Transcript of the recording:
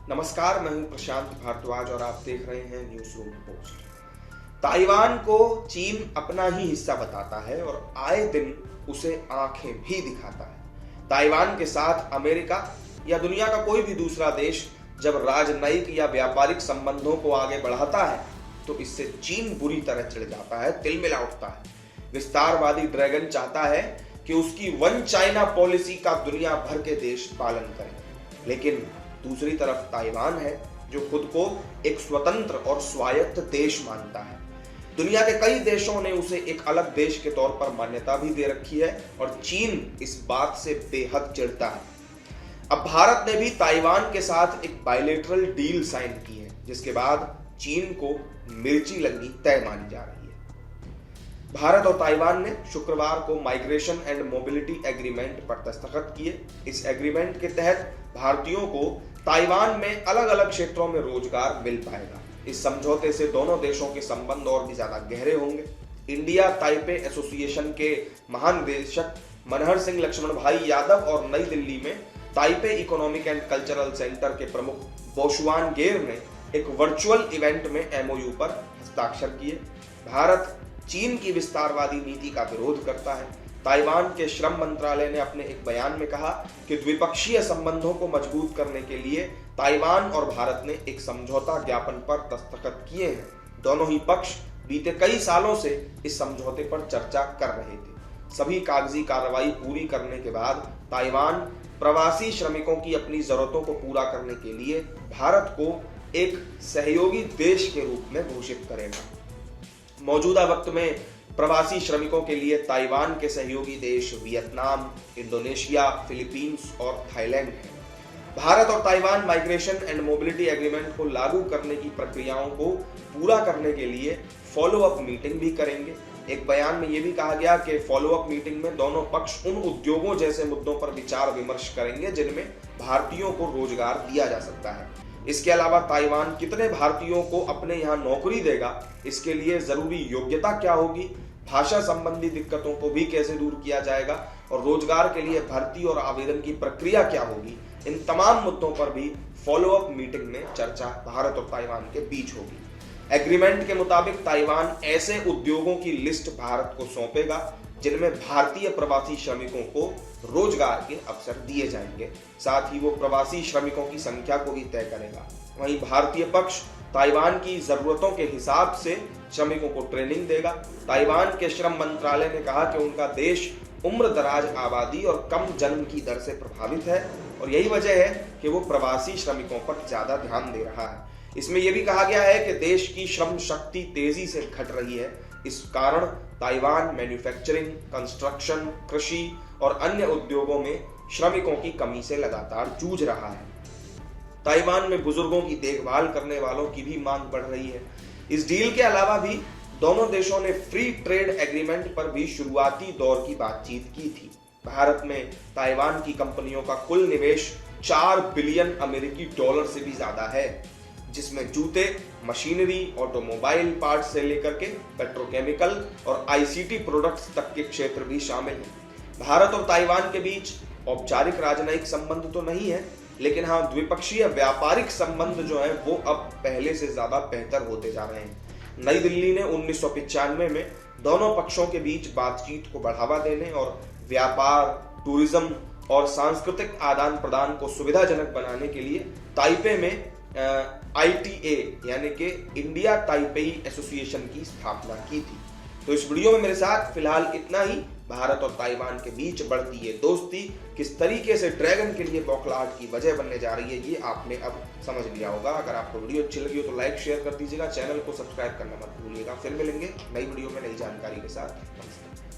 नमस्कार, मैं हूं प्रशांत भारद्वाज और आप देख रहे हैं न्यूज रूम पोस्ट। ताइवान को चीन अपना ही हिस्सा बताता है और आए दिन उसे आंखें भी दिखाता है। ताइवान के साथ अमेरिका या दुनिया का कोई भी दूसरा देश जब राजनयिक या व्यापारिक संबंधों को आगे बढ़ाता है तो इससे चीन बुरी तरह चिढ़ जाता है, तिलमिला उठता है। विस्तारवादी ड्रैगन चाहता है कि उसकी वन चाइना पॉलिसी का दुनिया भर के देश पालन करें, लेकिन दूसरी तरफ ताइवान है जो खुद को एक स्वतंत्र और स्वायत्त देश मानता है। दुनिया के कई देशों ने उसे एक अलग देश के तौर पर मान्यता भी दे रखी है और चीन इस बात से बेहद चिढ़ता है। अब भारत ने भी ताइवान के साथ एक बायलैटरल डील साइन की है, जिसके बाद चीन को मिर्ची लगनी तय मानी जा रही है। भारत और ताइवान ने शुक्रवार को माइग्रेशन एंड मोबिलिटी एग्रीमेंट पर दस्तखत किए। इस एग्रीमेंट के तहत भारतीयों को ताइवान में अलग अलग क्षेत्रों में रोजगार मिल पाएगा। इस समझौते से दोनों देशों के संबंध और भी ज्यादा गहरे होंगे। इंडिया ताइपे एसोसिएशन के महानिदेशक मनहर सिंह लक्ष्मण भाई यादव और नई दिल्ली में Taipei economic and cultural centre के प्रमुख बोशुआन गेर ने एक वर्चुअल इवेंट में एमओयू पर हस्ताक्षर किए। भारत चीन की विस्तारवादी नीति का विरोध करता है। ताइवान के श्रम मंत्रालय ने अपने एक बयान में कहा कि द्विपक्षीय संबंधों को मजबूत करने के लिए ताइवान और भारत ने एक समझौता ज्ञापन पर दस्तखत किए हैं। दोनों ही पक्ष बीते कई सालों से इस समझौते पर चर्चा कर रहे थे। सभी कागजी कार्रवाई पूरी करने के बाद ताइवान प्रवासी श्रमिकों की अपनी जरूरतों को पूरा करने के लिए भारत को एक सहयोगी देश के रूप में घोषित करेगा। मौजूदा वक्त में प्रवासी श्रमिकों के लिए ताइवान के सहयोगी देश वियतनाम, इंडोनेशिया, फिलीपींस और थाईलैंड है। भारत और Taiwan migration and mobility agreement को लागू करने की प्रक्रियाओं को पूरा करने के लिए फॉलो अप मीटिंग भी करेंगे। एक बयान में यह भी कहा गया कि फॉलो अप मीटिंग में दोनों पक्ष उन उद्योगों जैसे मुद्दों पर विचार विमर्श करेंगे जिनमें भारतीयों को रोजगार दिया जा सकता है। इसके अलावा ताइवान कितने भारतीयों को अपने यहाँ नौकरी देगा, इसके लिए जरूरी योग्यता क्या होगी, भाषा संबंधी दिक्कतों को भी कैसे दूर किया जाएगा और रोजगार के लिए भर्ती और आवेदन की प्रक्रिया क्या होगी, इन तमाम मुद्दों पर भी फॉलो अप मीटिंग में चर्चा भारत और ताइवान के बीच होगी। एग्रीमेंट के मुताबिक ताइवान ऐसे उद्योगों की लिस्ट भारत को सौंपेगा जिनमें भारतीय प्रवासी श्रमिकों को रोजगार के अवसर दिए जाएंगे। साथ ही वो प्रवासी श्रमिकों की संख्या को भी तय करेगा। वहीं भारतीय पक्ष ताइवान की जरूरतों के हिसाब से श्रमिकों को ट्रेनिंग देगा। ताइवान के श्रम मंत्रालय ने कहा कि उनका देश उम्र दराज आबादी और कम जन्म की दर से प्रभावित है और यही वजह है कि वो प्रवासी श्रमिकों पर ज्यादा ध्यान दे रहा है। इसमें यह भी कहा गया है कि देश की श्रम शक्ति तेजी से घट रही है। इस कारण ताइवान मैन्युफैक्चरिंग, कंस्ट्रक्शन, कृषि और अन्य उद्योगों में श्रमिकों की कमी से लगातार जूझ रहा है। ताइवान में बुजुर्गों की देखभाल करने वालों की भी मांग बढ़ रही है। इस डील के अलावा भी दोनों देशों ने फ्री ट्रेड एग्रीमेंट पर भी शुरुआती दौर की बातचीत की थी। भारत में ताइवान की कंपनियों का कुल निवेश 4 बिलियन अमेरिकी डॉलर से भी ज्यादा है, जिसमें जूते, मशीनरी, ऑटोमोबाइल पार्ट्स से लेकर के पेट्रोकेमिकल और आईसीटी प्रोडक्ट्स तक के क्षेत्र भी शामिल हैं। भारत और ताइवान के बीच औपचारिक राजनयिक संबंध तो नहीं है, लेकिन हाँ, द्विपक्षीय व्यापारिक संबंध जो है वो अब पहले से ज्यादा बेहतर होते जा रहे हैं। नई दिल्ली ने 1995 में दोनों पक्षों के बीच बातचीत को बढ़ावा देने और व्यापार, टूरिज्म और सांस्कृतिक आदान प्रदान को सुविधाजनक बनाने के लिए ताइपे में ITA यानी कि इंडिया ताइपेई एसोसिएशन की स्थापना की थी। तो इस वीडियो में मेरे साथ फिलहाल इतना ही। भारत और ताइवान के बीच बढ़ती ये दोस्ती किस तरीके से ड्रैगन के लिए बौखलाहट की वजह बनने जा रही है, ये आपने अब समझ लिया होगा। अगर आपको वीडियो अच्छी लगी हो तो लाइक शेयर कर दीजिएगा, चैनल को सब्सक्राइब करना मत भूलिएगा। फिर मिलेंगे नई वीडियो में नई जानकारी के साथ। नमस्कार।